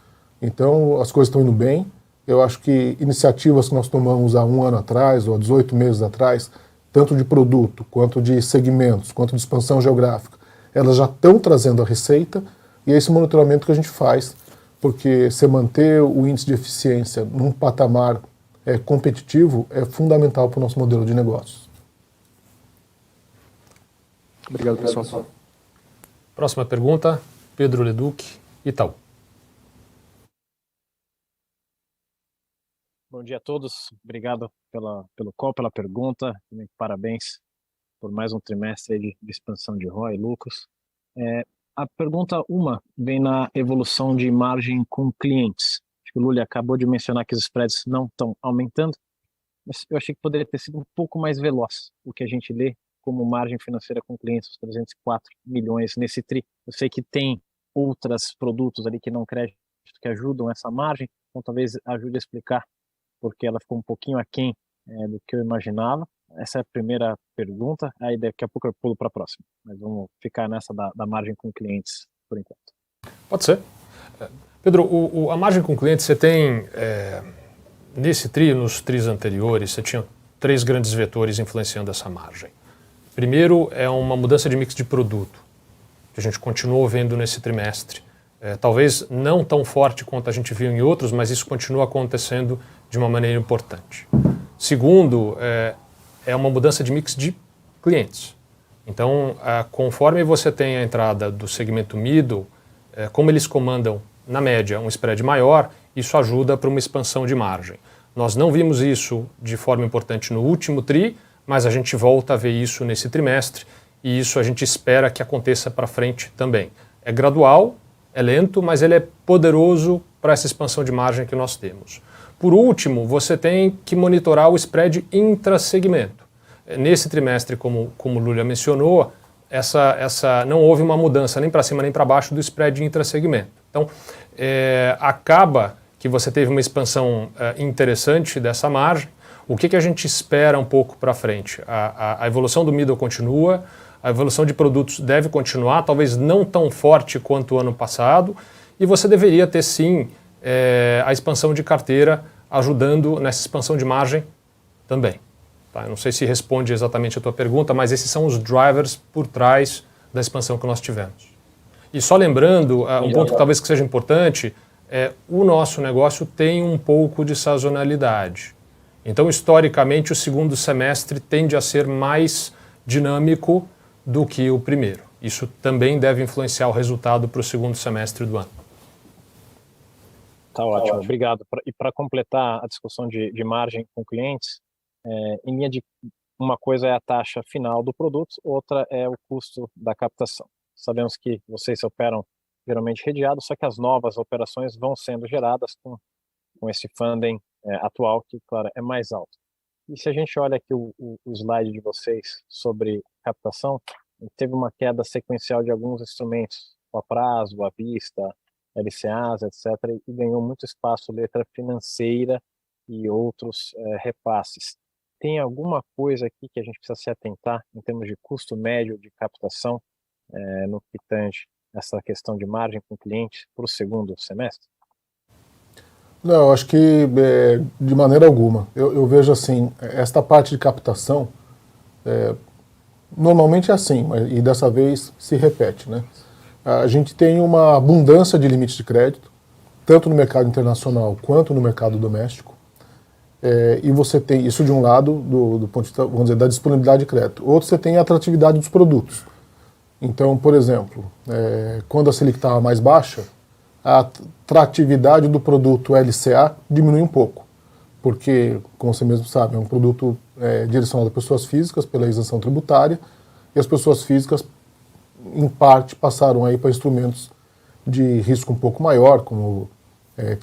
Então as coisas estão indo bem. Eu acho que iniciativas que nós tomamos há 1 ano atrás ou há 18 meses atrás, tanto de produto, quanto de segmentos, quanto de expansão geográfica, elas já estão trazendo a receita e é esse monitoramento que a gente faz, porque se manter o índice de eficiência num patamar competitivo é fundamental para o nosso modelo de negócios. Obrigado, pessoal. Próxima pergunta, Pedro Leduc, Itaú. Bom dia a todos, obrigado pelo call, pela pergunta, parabéns por mais um trimestre de expansão de ROI e lucros. A pergunta vem na evolução de margem com clientes. Acho que o Lully acabou de mencionar que os spreads não estão aumentando, mas eu achei que poderia ter sido um pouco mais veloz o que a gente lê como margem financeira com clientes, os 304 milhões nesse TRI. Eu sei que tem outros produtos ali que não crédito que ajudam essa margem, então talvez ajude a explicar porque ela ficou um pouquinho aquém do que eu imaginava. Essa é a primeira pergunta, aí daqui a pouco eu pulo para a próxima. Mas vamos ficar nessa da margem com clientes por enquanto. Pode ser. Pedro, a margem com clientes, você tem, nesse TRI, nos TRIs anteriores, você tinha 3 grandes vetores influenciando essa margem. Primeiro é uma mudança de mix de produto, que a gente continuou vendo nesse trimestre, Talvez não tão forte quanto a gente viu em outros, mas isso continua acontecendo de uma maneira importante. Segundo, é uma mudança de mix de clientes. Então, conforme você tem a entrada do segmento middle, como eles comandam, na média, um spread maior, isso ajuda para uma expansão de margem. Nós não vimos isso de forma importante no último TRI, mas a gente volta a ver isso nesse trimestre e isso a gente espera que aconteça para frente também. É gradual, é lento, mas ele é poderoso para essa expansão de margem que nós temos. Por último, você tem que monitorar o spread intrasegmento. Nesse trimestre, como o Lulia mencionou, não houve uma mudança nem para cima nem para baixo do spread intrasegmento. Então, acaba que você teve uma expansão interessante dessa margem. O que a gente espera um pouco para frente? A evolução do middle continua, a evolução de produtos deve continuar, talvez não tão forte quanto o ano passado, e você deveria ter sim a expansão de carteira ajudando nessa expansão de margem também. Tá? Eu não sei se responde exatamente a tua pergunta, mas esses são os drivers por trás da expansão que nós tivemos. E só lembrando, um ponto que talvez que seja importante, o nosso negócio tem um pouco de sazonalidade. Então, historicamente, o segundo semestre tende a ser mais dinâmico do que o primeiro. Isso também deve influenciar o resultado para o segundo semestre do ano. Tá ótimo, obrigado. E para completar a discussão de margem com clientes, em linha de uma coisa é a taxa final do produto, outra é o custo da captação. Sabemos que vocês operam geralmente redeado, só que as novas operações vão sendo geradas com esse funding atual, que, claro, é mais alto. E se a gente olha aqui o slide de vocês sobre captação, teve uma queda sequencial de alguns instrumentos, o a prazo, a vista, LCAs, etc., e ganhou muito espaço letra financeira e outros repasses. Tem alguma coisa aqui que a gente precisa se atentar em termos de custo médio de captação no que tange essa questão de margem com o cliente para o segundo semestre? Não, acho que de maneira alguma. Eu vejo assim, esta parte de captação, normalmente é assim, e dessa vez se repete, né? A gente tem uma abundância de limites de crédito, tanto no mercado internacional quanto no mercado doméstico. E você tem isso de um lado, do ponto de vista, vamos dizer, da disponibilidade de crédito. Outro, você tem a atratividade dos produtos. Então, por exemplo, quando a Selic estava mais baixa, a atratividade do produto LCA diminui um pouco, porque, como você mesmo sabe, é um produto direcionado a pessoas físicas pela isenção tributária, e as pessoas físicas, em parte, passaram aí para instrumentos de risco um pouco maior, como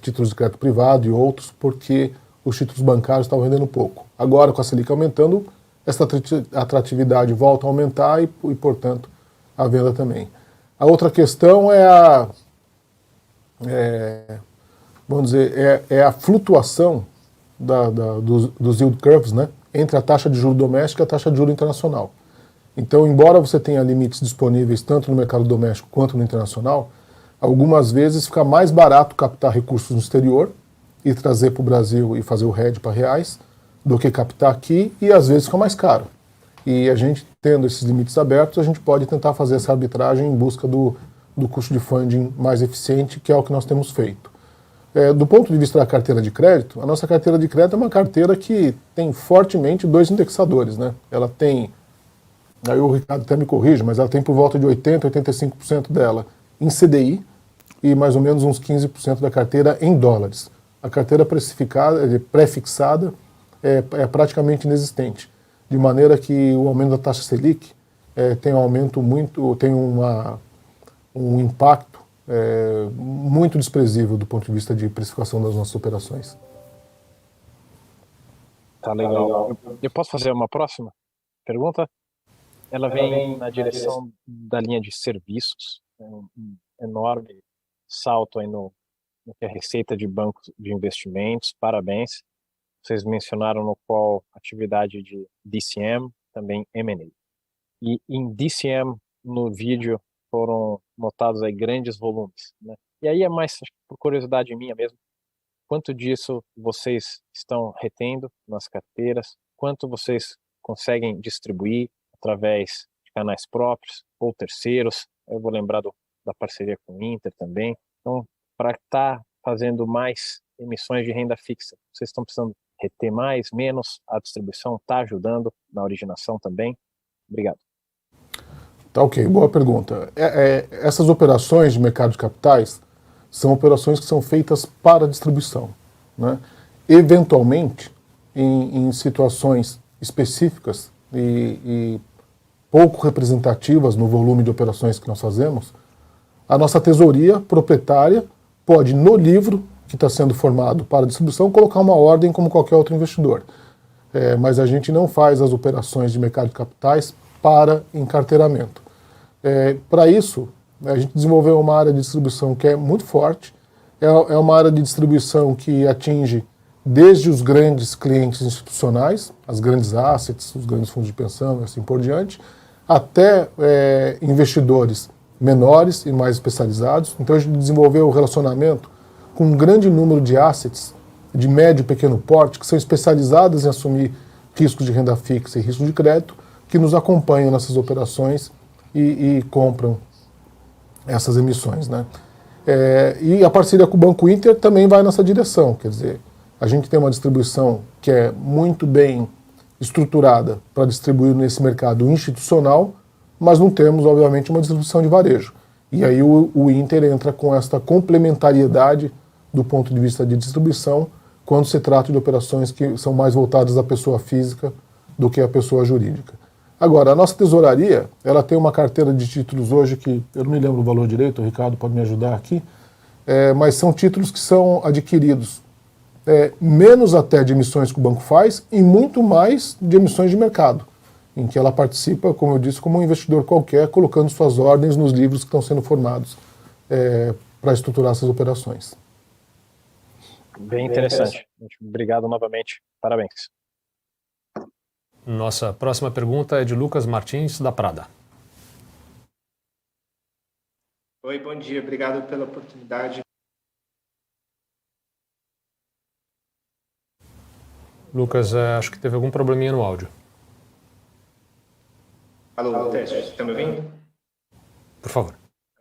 títulos de crédito privado e outros, porque os títulos bancários estavam rendendo pouco. Agora, com a Selic aumentando, essa atratividade volta a aumentar e portanto, a venda também. A outra questão vamos dizer, a flutuação dos yield curves, né, entre a taxa de juros doméstica e a taxa de juros internacional. Então, embora você tenha limites disponíveis tanto no mercado doméstico quanto no internacional, algumas vezes fica mais barato captar recursos no exterior e trazer para o Brasil e fazer o hedge para reais do que captar aqui, e às vezes fica mais caro. E a gente, tendo esses limites abertos, a gente pode tentar fazer essa arbitragem em busca do custo de funding mais eficiente, que é o que nós temos feito. Do ponto de vista da carteira de crédito, a nossa carteira de crédito é uma carteira que tem fortemente dois indexadores, né? Ela tem, aí o Ricardo até me corrige, mas ela tem por volta de 80%, 85% dela em CDI e mais ou menos uns 15% da carteira em dólares. A carteira pré-fixada é praticamente inexistente, de maneira que o aumento da taxa Selic tem um impacto muito desprezível do ponto de vista de precificação das nossas operações. Tá legal. Eu posso fazer uma próxima pergunta? Ela vem na direção da linha de serviços, um enorme salto aí no que é receita de bancos de investimentos, parabéns. Vocês mencionaram no qual atividade de DCM, também M&A. E em DCM, no vídeo, foram notados aí grandes volumes, né? E aí é mais por curiosidade minha mesmo, quanto disso vocês estão retendo nas carteiras, quanto vocês conseguem distribuir através de canais próprios ou terceiros? Eu vou lembrar da parceria com o Inter também. Então, para estar fazendo mais emissões de renda fixa, vocês estão precisando reter mais, menos? A distribuição está ajudando na originação também? Obrigado. Tá, ok, boa pergunta. Essas operações de mercado de capitais são operações que são feitas para distribuição, né? Eventualmente, em situações específicas e pouco representativas no volume de operações que nós fazemos, a nossa tesouraria proprietária pode, no livro que está sendo formado para distribuição, colocar uma ordem como qualquer outro investidor. Mas a gente não faz as operações de mercado de capitais para encarteiramento. Para isso, a gente desenvolveu uma área de distribuição que é muito forte, é uma área de distribuição que atinge desde os grandes clientes institucionais, as grandes assets, os grandes fundos de pensão e assim por diante, até investidores menores e mais especializados. Então a gente desenvolveu o relacionamento com um grande número de assets de médio e pequeno porte que são especializadas em assumir riscos de renda fixa e risco de crédito, que nos acompanham nessas operações e compram essas emissões, né? E a parceria com o Banco Inter também vai nessa direção, quer dizer, a gente tem uma distribuição que é muito bem estruturada para distribuir nesse mercado institucional, mas não temos, obviamente, uma distribuição de varejo. E aí o Inter entra com esta complementariedade do ponto de vista de distribuição quando se trata de operações que são mais voltadas à pessoa física do que à pessoa jurídica. Agora, a nossa tesouraria, ela tem uma carteira de títulos hoje que, eu não me lembro o valor direito, o Ricardo pode me ajudar aqui, mas são títulos que são adquiridos menos até de emissões que o banco faz e muito mais de emissões de mercado, em que ela participa, como eu disse, como um investidor qualquer, colocando suas ordens nos livros que estão sendo formados para estruturar essas operações. Bem interessante. Obrigado novamente. Parabéns. Nossa próxima pergunta é de Lucas Martins, da Prada. Oi, bom dia. Obrigado pela oportunidade. Lucas, acho que teve algum probleminha no áudio. Alô, teste. Está me ouvindo? Por favor.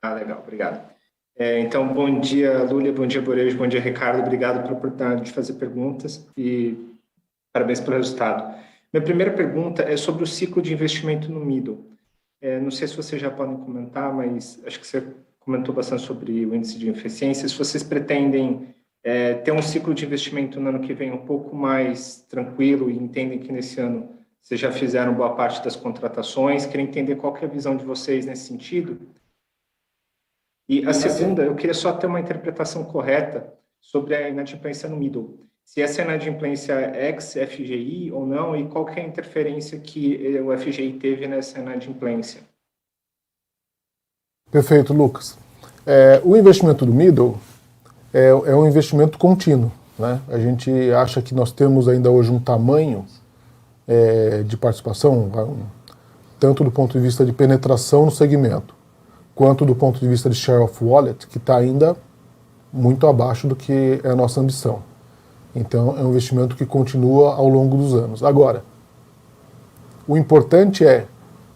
Legal. Obrigado. Então, bom dia, Lúlia. Bom dia, Borejo. Bom dia, Ricardo. Obrigado pela oportunidade de fazer perguntas e parabéns pelo resultado. Minha primeira pergunta é sobre o ciclo de investimento no middle. Não sei se vocês já podem comentar, mas acho que você comentou bastante sobre o índice de eficiência. Se vocês pretendem ter um ciclo de investimento no ano que vem um pouco mais tranquilo e entendem que nesse ano vocês já fizeram boa parte das contratações, queria entender qual que é a visão de vocês nesse sentido. E a segunda, eu queria só ter uma interpretação correta sobre a inadimplência no middle. Se essa inadimplência é ex-FGI ou não, e qual que é a interferência que o FGI teve nessa inadimplência. Perfeito, Lucas. O investimento do middle é um investimento contínuo, né? A gente acha que nós temos ainda hoje um tamanho de participação, tanto do ponto de vista de penetração no segmento, quanto do ponto de vista de share of wallet, que está ainda muito abaixo do que é a nossa ambição. Então, é um investimento que continua ao longo dos anos. Agora, o importante é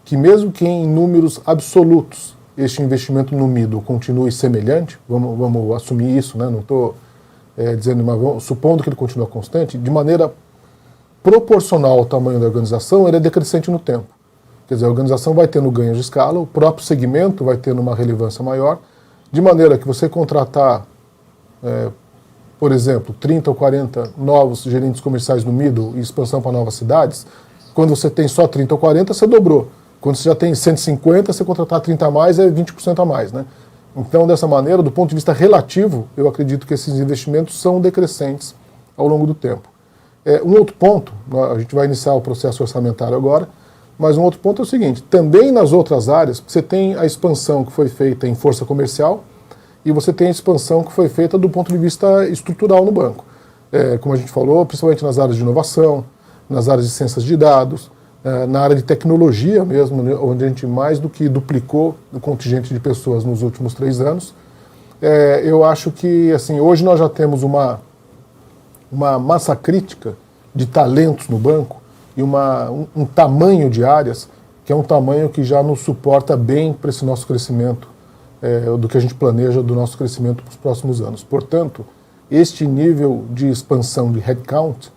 que mesmo que em números absolutos este investimento no middle continue semelhante, vamos assumir isso, né? Não estou dizendo, mas supondo que ele continue constante, de maneira proporcional ao tamanho da organização, ele é decrescente no tempo. Quer dizer, a organização vai tendo ganhos de escala, o próprio segmento vai tendo uma relevância maior, de maneira que você contratar, por exemplo, 30 ou 40 novos gerentes comerciais no middle e expansão para novas cidades, quando você tem só 30 ou 40, você dobrou. Quando você já tem 150, você contratar 30 a mais é 20% a mais, né? Então, dessa maneira, do ponto de vista relativo, eu acredito que esses investimentos são decrescentes ao longo do tempo. Um outro ponto, a gente vai iniciar o processo orçamentário agora, mas um outro ponto é o seguinte, também nas outras áreas, você tem a expansão que foi feita em força comercial e você tem a expansão que foi feita do ponto de vista estrutural no banco. Como a gente falou, principalmente nas áreas de inovação, nas áreas de ciências de dados, na área de tecnologia mesmo, onde a gente mais do que duplicou o contingente de pessoas nos últimos 3 anos. Eu acho que, assim, hoje nós já temos uma massa crítica de talentos no banco e um tamanho de áreas que é um tamanho que já nos suporta bem para esse nosso crescimento do que a gente planeja do nosso crescimento para os próximos anos. Portanto, este nível de expansão de headcount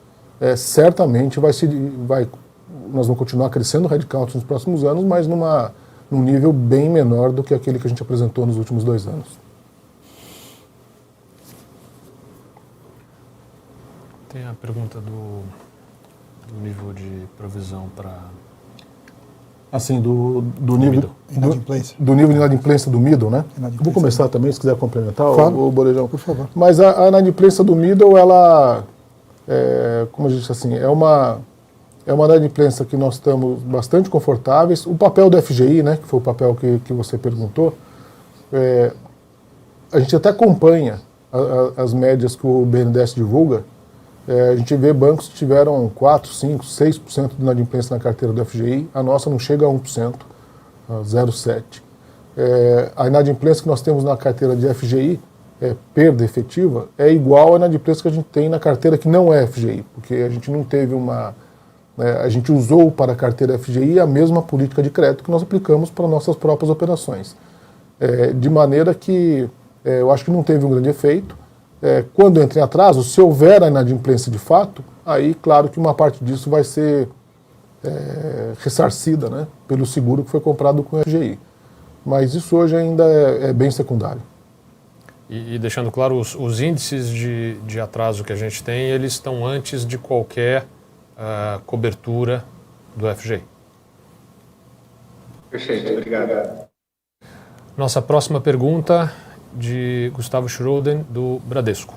certamente nós vamos continuar crescendo o headcount nos próximos anos, mas num nível bem menor do que aquele que a gente apresentou nos últimos 2 anos. Tem a pergunta do nível de provisão para... Assim, do nível Inadimplência. do nível de inadimplência do middle, né? Inadimplência. Vou começar também, se quiser complementar, Claro. o Borejão. Por favor. Mas a inadimplência do middle, ela, como eu disse assim, é uma inadimplência que nós estamos bastante confortáveis. O papel do FGI, né, que foi o papel que você perguntou, a gente até acompanha as médias que o BNDES divulga. A gente vê bancos que tiveram 4, 5, 6% de inadimplência na carteira do FGI, a nossa não chega a 1%, 0,7%. A inadimplência que nós temos na carteira de FGI, perda efetiva, é igual à inadimplência que a gente tem na carteira que não é FGI, porque a gente não teve a gente usou para a carteira FGI a mesma política de crédito que nós aplicamos para nossas próprias operações. De maneira que eu acho que não teve um grande efeito. Quando entra em atraso, se houver a inadimplência de fato, aí claro que uma parte disso vai ser ressarcida, né, pelo seguro que foi comprado com o FGI. Mas isso hoje ainda é bem secundário. E deixando claro, os índices de atraso que a gente tem, eles estão antes de qualquer cobertura do FGI. Perfeito, obrigado. Nossa próxima pergunta de Gustavo Schroden, do Bradesco.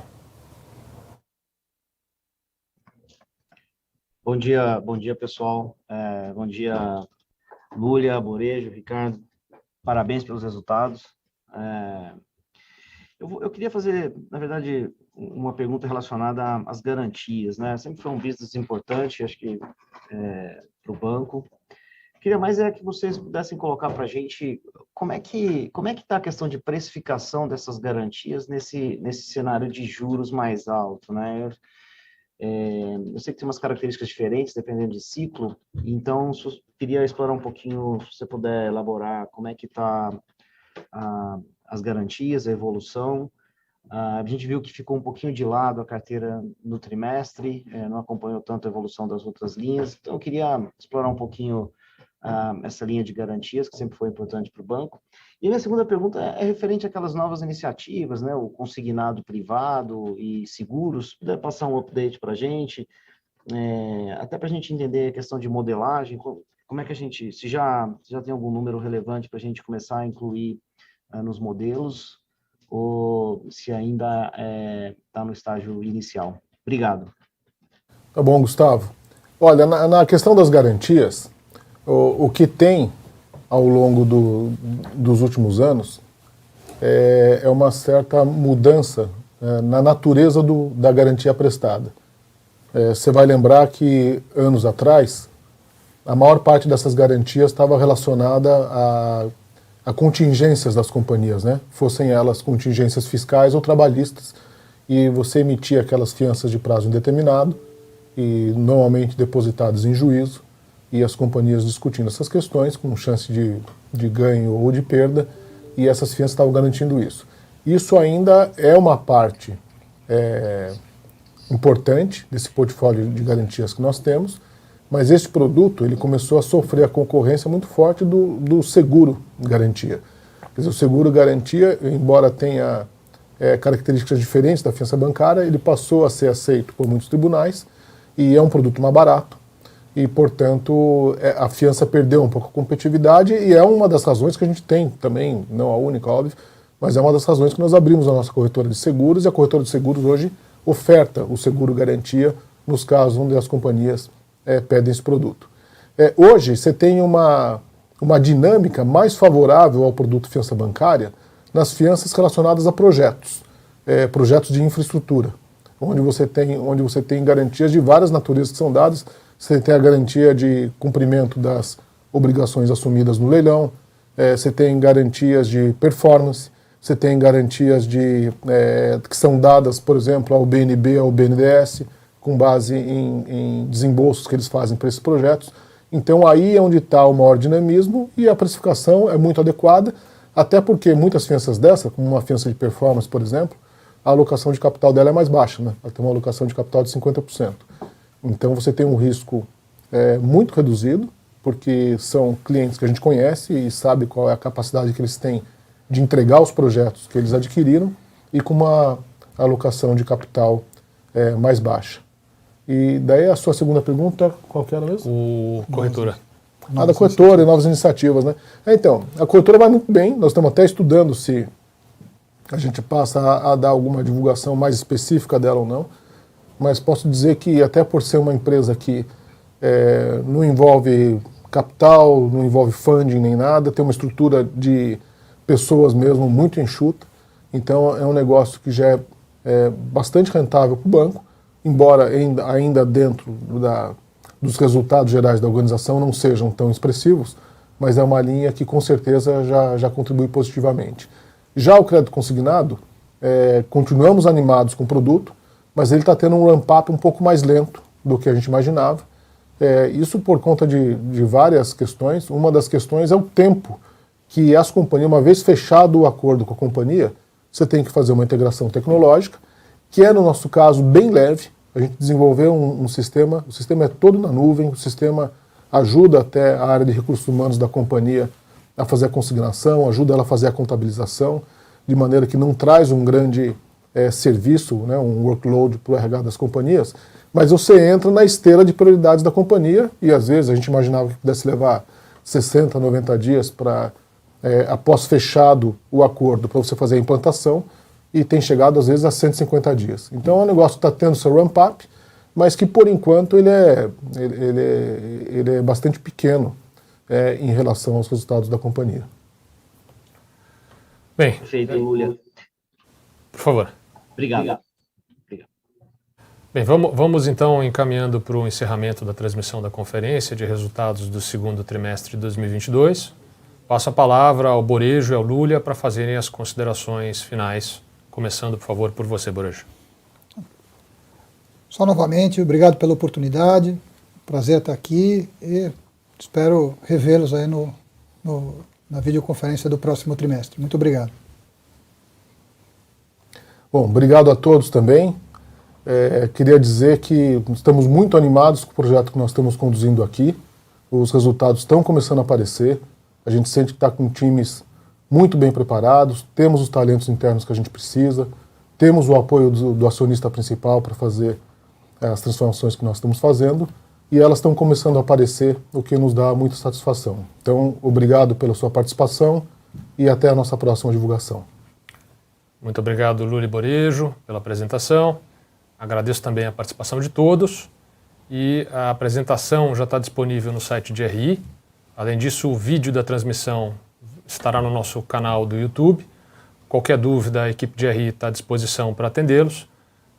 Bom dia pessoal. Bom dia, Lúlia, Borejo, Ricardo. Parabéns pelos resultados. Eu queria fazer, na verdade, uma pergunta relacionada às garantias, né? Sempre foi um business importante, acho que para o banco. Queria mais que vocês pudessem colocar para a gente como é que está a questão de precificação dessas garantias nesse cenário de juros mais alto, né? Eu sei que tem umas características diferentes dependendo de ciclo, então queria explorar um pouquinho, se você puder elaborar como é que está as garantias, a evolução. A gente viu que ficou um pouquinho de lado a carteira no trimestre, não acompanhou tanto a evolução das outras linhas, então eu queria explorar um pouquinho essa linha de garantias, que sempre foi importante para o banco. E a minha segunda pergunta é referente àquelas novas iniciativas, né, o consignado privado e seguros. Se puder passar um update para a gente, até para a gente entender a questão de modelagem, como é que a gente, se já tem algum número relevante para a gente começar a incluir nos modelos, ou se ainda está no estágio inicial. Obrigado. Tá bom, Gustavo. Olha, na questão das garantias, o que tem ao longo dos últimos anos é uma certa mudança na natureza da garantia prestada. Você vai lembrar que anos atrás, a maior parte dessas garantias estava relacionada a contingências das companhias, né? Fossem elas contingências fiscais ou trabalhistas, e você emitia aquelas fianças de prazo indeterminado, e normalmente depositadas em juízo, e as companhias discutindo essas questões com chance de ganho ou de perda, e essas fianças estavam garantindo isso. Isso ainda é uma parte importante desse portfólio de garantias que nós temos, mas esse produto ele começou a sofrer a concorrência muito forte do seguro garantia. Quer dizer, o seguro garantia, embora tenha características diferentes da fiança bancária, ele passou a ser aceito por muitos tribunais e é um produto mais barato. E, portanto, a fiança perdeu um pouco a competitividade, e é uma das razões que a gente tem também, não a única, óbvio, mas é uma das razões que nós abrimos a nossa corretora de seguros, e a corretora de seguros hoje oferta o seguro garantia nos casos onde as companhias pedem esse produto. Hoje, você tem uma dinâmica mais favorável ao produto fiança bancária nas fianças relacionadas a projetos de infraestrutura, onde você tem garantias de várias naturezas que são dadas. Você tem a garantia de cumprimento das obrigações assumidas no leilão, você tem garantias de performance, você tem garantias que são dadas, por exemplo, ao BNB, ao BNDES, com base em desembolsos que eles fazem para esses projetos. Então aí é onde está o maior dinamismo, e a precificação é muito adequada. Até porque muitas fianças dessa, como uma fiança de performance, por exemplo, a alocação de capital dela é mais baixa, né? Ela tem uma alocação de capital de 50%. Então você tem um risco muito reduzido, porque são clientes que a gente conhece e sabe qual é a capacidade que eles têm de entregar os projetos que eles adquiriram e com uma alocação de capital mais baixa. E daí a sua segunda pergunta, qual que era mesmo? O corretora. Da corretora e novas iniciativas, né? Então, a corretora vai muito bem, nós estamos até estudando se a gente passa a dar alguma divulgação mais específica dela ou não, mas posso dizer que até por ser uma empresa que não envolve capital, não envolve funding nem nada, tem uma estrutura de pessoas mesmo muito enxuta, então é um negócio que já é bastante rentável para o banco, embora ainda dentro dos resultados gerais da organização não sejam tão expressivos, mas é uma linha que com certeza já contribui positivamente. Já o crédito consignado, continuamos animados com o produto, mas ele está tendo um ramp-up um pouco mais lento do que a gente imaginava. Isso por conta de várias questões. Uma das questões é o tempo que as companhias, uma vez fechado o acordo com a companhia, você tem que fazer uma integração tecnológica, que no nosso caso, bem leve. A gente desenvolveu um sistema, o sistema é todo na nuvem, o sistema ajuda até a área de recursos humanos da companhia a fazer a consignação, ajuda ela a fazer a contabilização, de maneira que não traz um grande serviço, né, um workload para o RH das companhias, mas você entra na esteira de prioridades da companhia e às vezes a gente imaginava que pudesse levar 60, 90 dias para, após fechado o acordo, para você fazer a implantação, e tem chegado às vezes a 150 dias. Então é um negócio que está tendo seu ramp-up, mas que por enquanto ele é bastante pequeno em relação aos resultados da companhia. Bem, Perfeito, Lulia. por favor. Obrigado. Bem, vamos então encaminhando para o encerramento da transmissão da conferência de resultados do segundo trimestre de 2022. Passo a palavra ao Borejo e ao Lulia para fazerem as considerações finais, começando, por favor, por você, Borejo. Só novamente, obrigado pela oportunidade, prazer estar aqui e espero revê-los aí na videoconferência do próximo trimestre. Muito obrigado. Bom, obrigado a todos também. Queria dizer que estamos muito animados com o projeto que nós estamos conduzindo aqui. Os resultados estão começando a aparecer. A gente sente que está com times muito bem preparados, temos os talentos internos que a gente precisa, temos o apoio do acionista principal para fazer as transformações que nós estamos fazendo e elas estão começando a aparecer, o que nos dá muita satisfação. Então, obrigado pela sua participação e até a nossa próxima divulgação. Muito obrigado, Lulia e Borejo, pela apresentação. Agradeço também a participação de todos e a apresentação já está disponível no site de RI. Além disso, o vídeo da transmissão estará no nosso canal do YouTube. Qualquer dúvida, a equipe de RI está à disposição para atendê-los.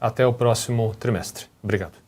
Até o próximo trimestre. Obrigado.